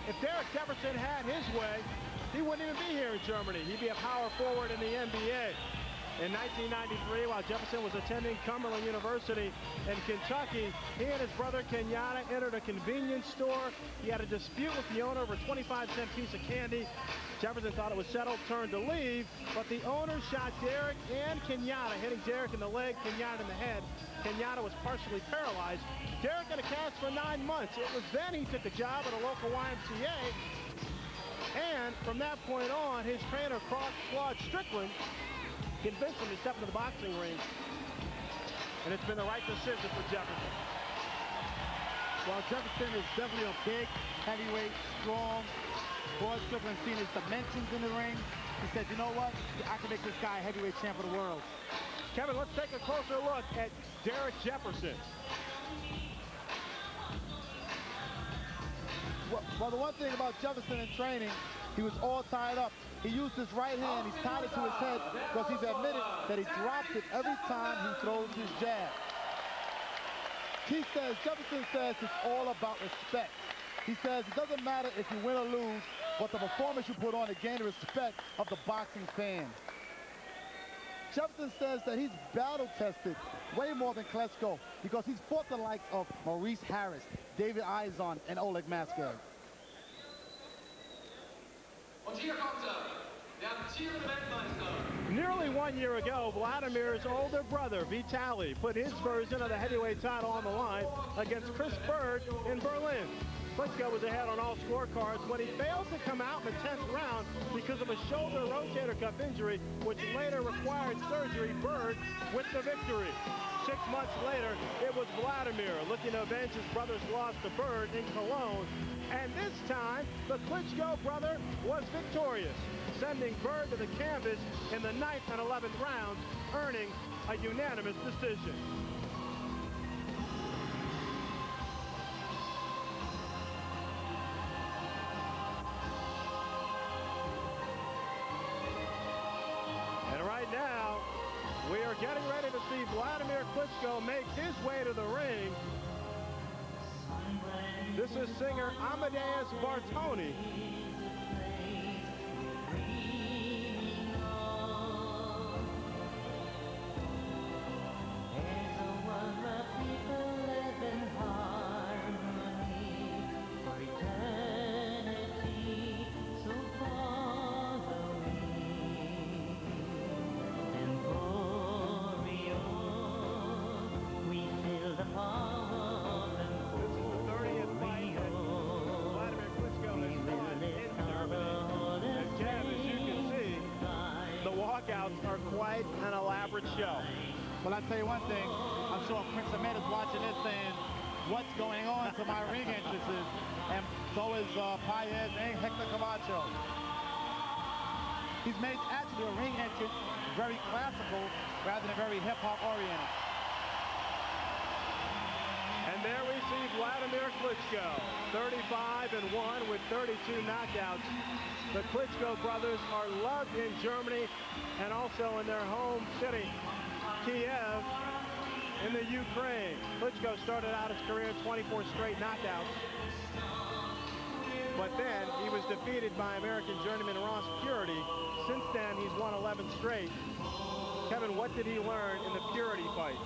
if Derek Jefferson had his way, he wouldn't even be here in Germany. He'd be a power forward in the NBA. In 1993, while Jefferson was attending Cumberland University in Kentucky, he and his brother Kenyatta entered a convenience store. He had a dispute with the owner over a 25-cent piece of candy. Jefferson thought it was settled, turned to leave, but the owner shot Derek and Kenyatta, hitting Derek in the leg, Kenyatta in the head. Kenyatta was partially paralyzed. Derek had a cast for 9 months. It was then he took a job at a local YMCA, and from that point on, his trainer, Claude Strickland, convinced him to step into the boxing ring, and it's been the right decision for Jefferson. Well, Jefferson is definitely a big, heavyweight, strong. Claude Strickland seen his dimensions in the ring. He said, you know what? I can make this guy a heavyweight champ of the world. Kevin, let's take a closer look at Derek Jefferson. Well, the one thing about Jefferson in training, he was all tied up. He used his right hand, he's tied it to his head because he's admitted that he drops it every time he throws his jab. Jefferson says it's all about respect. He says it doesn't matter if you win or lose, but the performance you put on to gain the respect of the boxing fan. Jefferson says that he's battle-tested way more than Klitschko because he's fought the likes of Maurice Harris, David Izon, and Oleg Maskaev. Nearly 1 year ago, Vladimir's older brother, Vitaly, put his version of the heavyweight title on the line against Chris Bird in Berlin. Klitschko was ahead on all scorecards, but he failed to come out in the 10th round because of a shoulder rotator cuff injury, which later required surgery. Bird with the victory. 6 months later, it was Vladimir looking to avenge his brother's loss to Bird in Cologne. And this time, the Klitschko brother was victorious, sending Bird to the canvas in the 9th and 11th rounds, earning a unanimous decision. And right now, we are getting ready to see Vladimir Klitschko make his way to the ring. This is singer Amadeus Bartoni. Are quite an elaborate show. Well, I'll tell you one thing. I'm sure Prince Ahmed is watching this saying, what's going on to my ring entrances? And so is Paez and Hector Camacho. He's made actually a ring entrance very classical rather than very hip-hop oriented. And there we see Vladimir Klitschko, 35-1 with 32 knockouts. The Klitschko brothers are loved in Germany and also in their home city, Kiev, in the Ukraine. Klitschko started out his career in 24 straight knockouts, but then he was defeated by American journeyman Ross Purity. Since then, he's won 11 straight. Kevin, what did he learn in the Purity fight?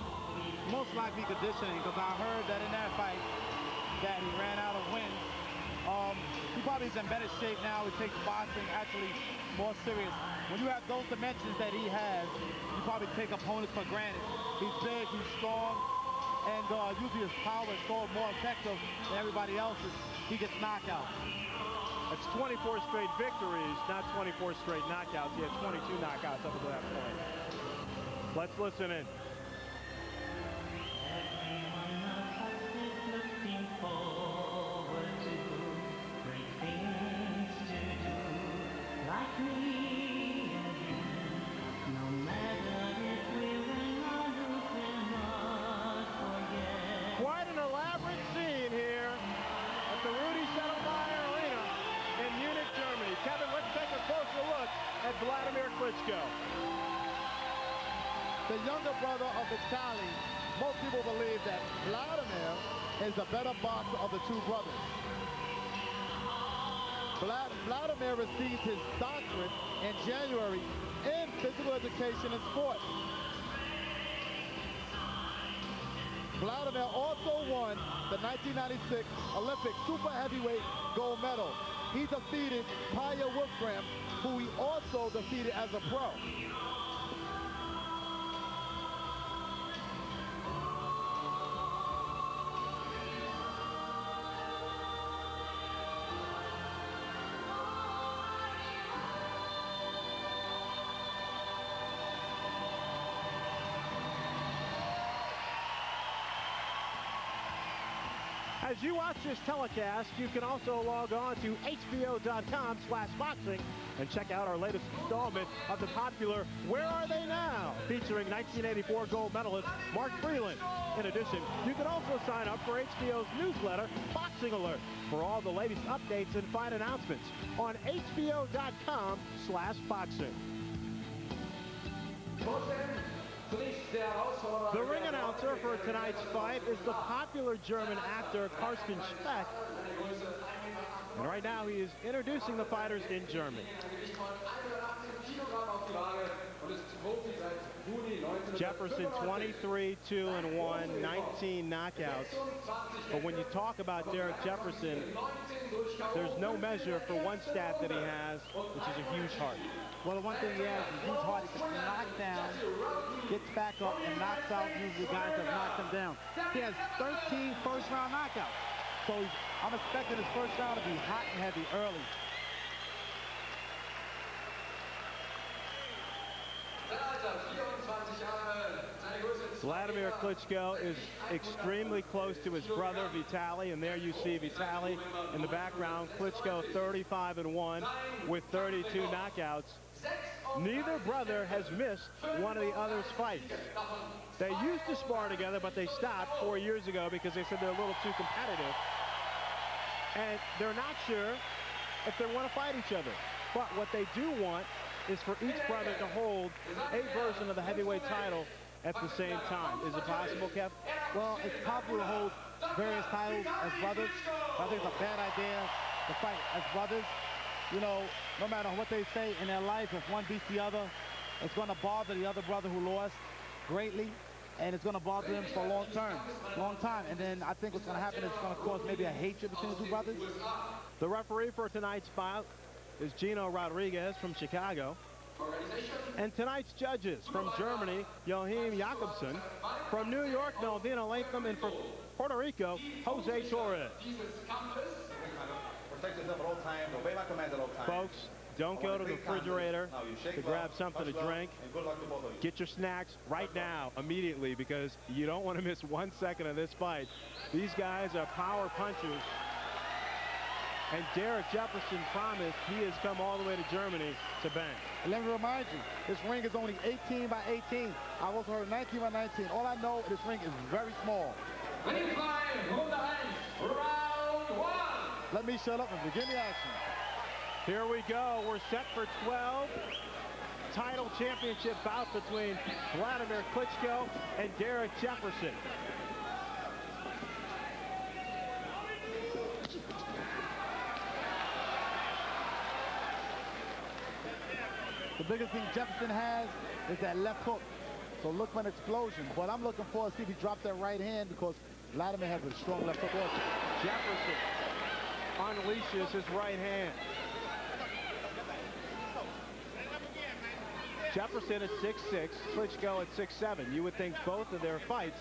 Most likely conditioning, because I heard that in that fight that he ran out of wind. He probably is in better shape now. He takes boxing actually more serious. When you have those dimensions that he has, you probably take opponents for granted. He's big, he's strong, and usually his power is so more effective than everybody else's. He gets knockouts. It's 24 straight victories, not 24 straight knockouts. He had 22 knockouts up to that point. Let's listen in. Quite an elaborate scene here at the Rudy Settlemyre Arena in Munich, Germany. Kevin, let's take a closer look at Vladimir Klitschko. The younger brother of Vitaly, most people believe that Vladimir is the better boxer of the two brothers. Vladimir received his doctorate in January in physical education and sport. Vladimir also won the 1996 Olympic super heavyweight gold medal. He defeated Paya Wolfram, who he also defeated as a pro. As you watch this telecast, you can also log on to hbo.com/boxing and check out our latest installment of the popular Where Are They Now? Featuring 1984 gold medalist Mark Freeland. In addition, you can also sign up for HBO's newsletter, Boxing Alert, for all the latest updates and fight announcements on hbo.com/boxing. The ring announcer for tonight's fight is the popular German actor Carsten Speck. And right now he is introducing the fighters in German. Jefferson 23-2-1, 19 knockouts. But when you talk about Derek Jefferson, there's no measure for one stat that he has, which is a huge heart. Well, the one thing he has is a huge heart. He can knock down, gets back up, and knocks out usually guys that knocked him down. He has 13 first-round knockouts. So I'm expecting his first round to be hot and heavy early. Vladimir Klitschko is extremely close to his brother Vitaly, and there you see Vitaly in the background. Klitschko 35-1 with 32 knockouts. Neither brother has missed one of the other's fights. They used to spar together, but they stopped 4 years ago because they said they're a little too competitive. And they're not sure if they want to fight each other. But what they do want is for each brother to hold a version of the heavyweight title at the same time. Is it possible, Kev? Well, it's possible to hold various titles as brothers. I think it's a bad idea to fight as brothers. You know, no matter what they say in their life, if one beats the other, it's going to bother the other brother who lost greatly, and it's going to bother him for a long time. And then I think what's going to happen is it's going to cause maybe a hatred between the two brothers. The referee for tonight's bout is Gino Rodriguez from Chicago. And tonight's judges from Germany, Joachim Jakobsen. From New York, Melvina Latham. And from Puerto Rico, Jose Torres. Folks, don't go to the refrigerator to grab something to drink. Get your snacks right now, immediately, because you don't want to miss 1 second of this fight. These guys are power punchers. And Derek Jefferson promised he has come all the way to Germany to bang. And let me remind you, this ring is only 18 by 18. I also heard 19 by 19. All I know, this ring is very small. Let me shut up and begin the action. Here we go. We're set for 12. Title championship bout between Vladimir Klitschko and Derek Jefferson. The biggest thing Jefferson has is that left hook. So look for an explosion. But I'm looking forward to see if he drops that right hand, because Vladimir has a strong left hook also. Jefferson unleashes his right hand. Jefferson at 6'6", Klitschko at 6'7". You would think both of their fights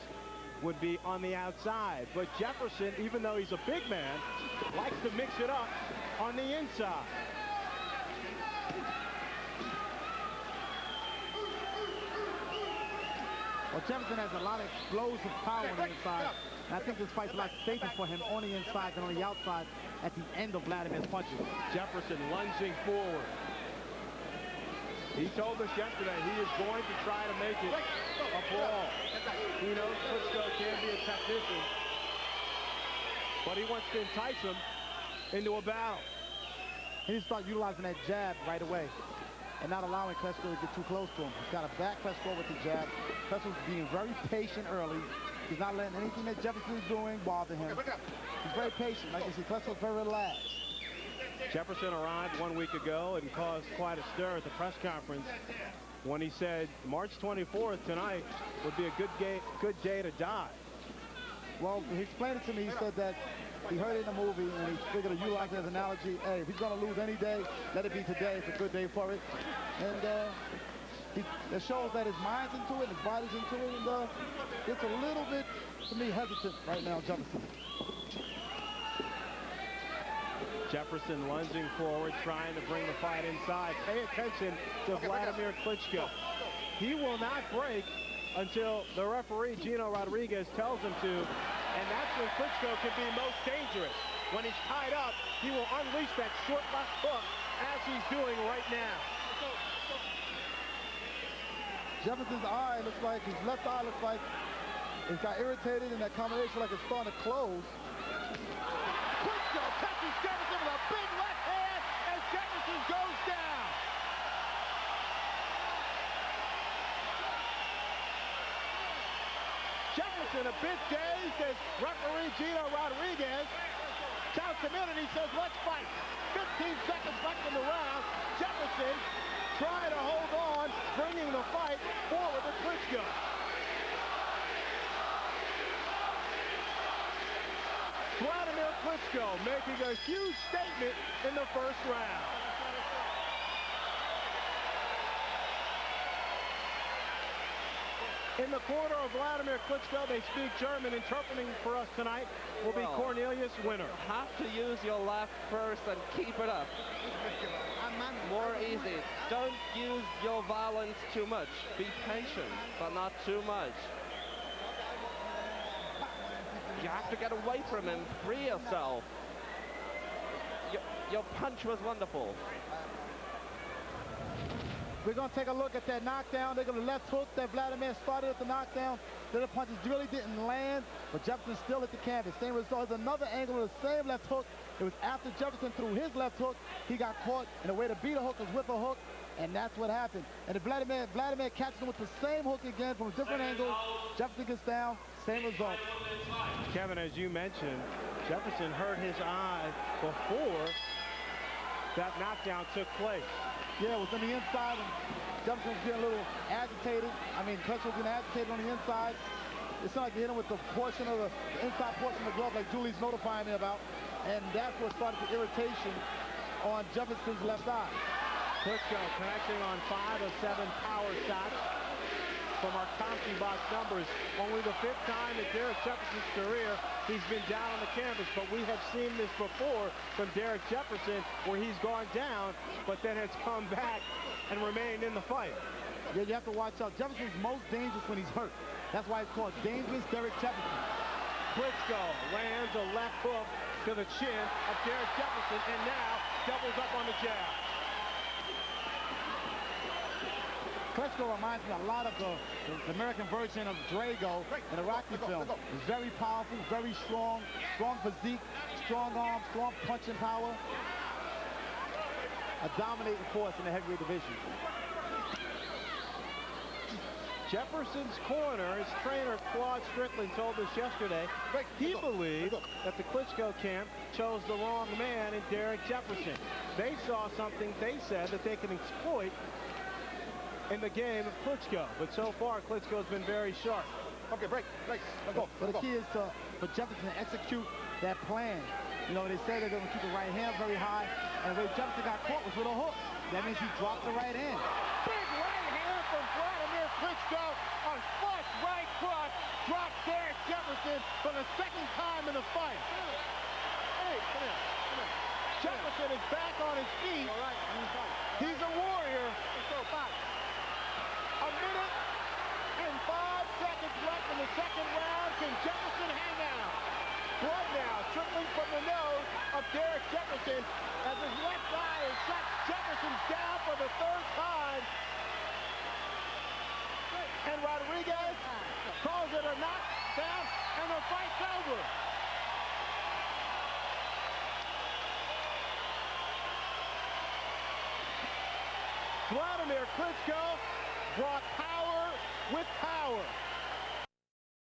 would be on the outside. But Jefferson, even though he's a big man, likes to mix it up on the inside. Well, Jefferson has a lot of explosive power on the inside. And I think this fight's a lot safer for him on the inside than on the outside at the end of Vladimir's punches. Jefferson lunging forward. He told us yesterday he is going to try to make it a brawl. He knows Klitschko can be a technician, but he wants to entice him into a battle. He needs to start utilizing that jab right away and not allowing Klitschko to get too close to him. He's got to back Klitschko with the jab. Klitschko's being very patient early. He's not letting anything that Jefferson is doing bother him. He's very patient. Like you see, Klitschko's very relaxed. Jefferson arrived 1 week ago and caused quite a stir at the press conference when he said March 24th tonight would be a good day to die. Well, he explained it to me. He said that he heard it in a movie and he figured to utilize it as an analogy. Hey, if he's going to lose any day, let it be today. It's a good day for it. And it shows that his mind's into it, his body's into it, and it's a little bit, to me, hesitant right now, Jefferson. Jefferson lunging forward, trying to bring the fight inside. Pay attention to Vladimir Klitschko. He will not break until the referee, Gino Rodriguez, tells him to, and that's when Klitschko can be most dangerous. When he's tied up, he will unleash that short left hook as he's doing right now. Jefferson's eye looks like, his left eye looks like it's got irritated, and that combination like it's starting to close. Klitschko catches Jefferson with a big left hand, and Jefferson goes down. Jefferson a bit dazed as referee Gino Rodriguez counts him in, and he says, let's fight. 15 seconds left in the round. Jefferson trying to hold on, bringing the fight forward to Klitschko. Vladimir Klitschko making a huge statement in the first round. In the corner of Vladimir Klitschko, they speak German. Interpreting for us tonight will be Cornelius Winner. You have to use your left first and keep it up. More easy. Don't use your violence too much. Be patient, but not too much. You have to get away from him. Free yourself. Your punch was wonderful. We're going to take a look at that knockdown. They're going to left hook that Vladimir started at the knockdown. Then the punches really didn't land, but Jefferson still hit the canvas. Same result. There's another angle of the same left hook. It was after Jefferson threw his left hook. He got caught, and the way to beat a hook was with a hook, and that's what happened. And Vladimir catches him with the same hook again from a different angle. Jefferson gets down, same result. Kevin, as you mentioned, Jefferson hurt his eye before that knockdown took place. Yeah, it was on the inside, and Jefferson was getting a little agitated. I mean, Klitschko was getting agitated on the inside. It sounded like he hit him with the portion of the inside portion of the glove, like Julie's notifying me about. And that's what started the irritation on Jefferson's left eye. Klitschko connecting on 5 of 7 power shots from our CompuBox numbers. Only the 5th time in Derek Jefferson's career he's been down on the canvas, but we have seen this before from Derek Jefferson where he's gone down, but then has come back and remained in the fight. Yeah, you have to watch out. Jefferson's most dangerous when he's hurt. That's why it's called Dangerous Derek Jefferson. Klitschko lands a left hook to the chin of Derek Jefferson, and now doubles up on the jab. Klitschko reminds me a lot of the American version of Drago in the Rocky film. He's very powerful, very strong, strong physique, strong arm, strong punching power. A dominating force in the heavyweight division. Jefferson's corner, his trainer Claude Strickland told us yesterday, he believed that the Klitschko camp chose the wrong man in Derek Jefferson. They saw something, they said, that they can exploit in the game of Klitschko, but so far Klitschko's been very sharp. Okay, break. Let's go. But the key is for Jefferson to execute that plan. You know, they say they're going to keep the right hand very high, and the way Jefferson got caught was with a hook. That means he dropped the right hand. Big right hand from Vladimir Klitschko. A flush right cross drops Derek Jefferson for the 2nd time in the fight. Hey, come here. Jefferson is back on his feet. All right, he's a warrior. Let's go, fight. A minute and 5 seconds left in the 2nd round. Can Jefferson hang out? Blood now trickling from the nose of Derek Jefferson as his left eye is shot. Jefferson's down for the 3rd time. And Rodriguez calls it a knockdown, and the fight's over. Vladimir Klitschko brought power with power.